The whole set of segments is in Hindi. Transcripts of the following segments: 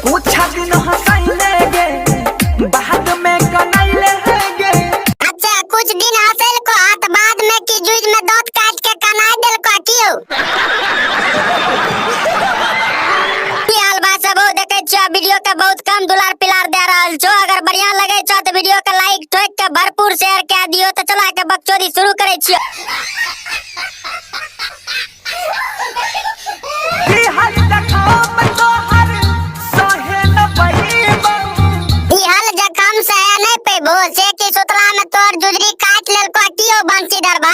पूछा दिन हंसैले गे बाद में कनैले गे। अच्छा कुछ दिन हंसल को हाथ बाद में की जूझ में दांत काट के कनाई दिल को क्यों? की हाल बा सब देखे छ वीडियो के बहुत कम दुलार पिलार दे रहल छो। अगर बढ़िया लगे छ तो वीडियो के लाइक ठोक के भरपूर शेयर कर दियो। तो चला के बकचोदी शुरू करे छियो। से की सुतला में तोर जुजरी काट लेल को कियो बंसीधर बा।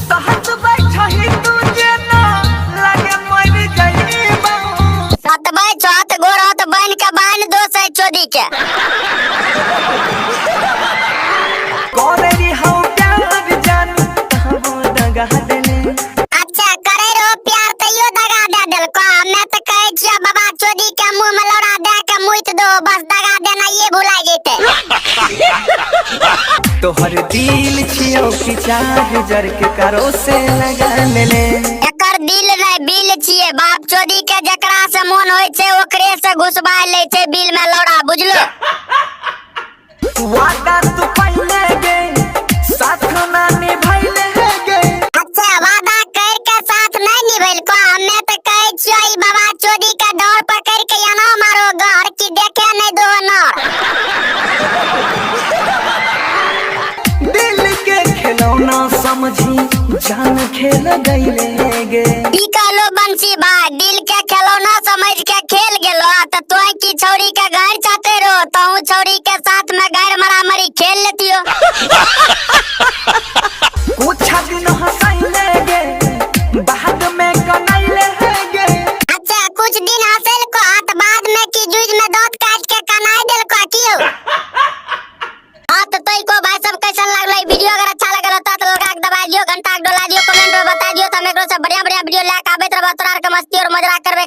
सहत बैठही तू जेना लगे मर जइबा। सतबै छत गोरत बन के बान दो से चोदी के। कोरेरी हौ प्यार जान कहबो दगा देले। अच्छा करे रो प्यार तइयो दगा दे देल को। मैं त कहे छिया बाबा चोदी के मुंह में लौड़ा दे के मुइत दो बस दगा देना ये भुला जेते। तोहर दिल छियो कि चार जर के करो से लगा लेले। एकर दिल रे बिल छिए बाप चोदी के जकरा से मन होय छे ओकरे से घुसबा ले छे बिल में लौड़ा बुझलो। वादा तू पहले गे साथ ना निभाइले गे। अच्छा वादा कर के साथ नहीं निभैल को। हमें तो कहे छियो ई बाबा चोदी के डोर पकड़ के याना मारो घर की देखे नहीं दो ना। दिल के खिलौना समझी जान खेल गईले गे। लो बंसी भाई दिल के खिलौना समझ के खेल गेलो। तो तोय की छौरी के घर चाहते रो तो छौरी के साथ में घर मरामरी खेल लेतियो। कुछ दिन हंसैले गे बाद में कनैले गे। अच्छा कुछ दिन हंसल को हाथ बाद में की जूझ में दांत काट के कनाई दिल को क्यों? हाँ तो तोय को भाई सब कैसा लगला वीडियो? अगर अच्छा लगल तो लाइक दबा दियो, घंटा डोला दियो, कमेंट में बता दियो। तो हम एकरो से बढ़िया बढ़िया वीडियो लेके आबे रहबो तोरा के मस्ती और मजाक करबे।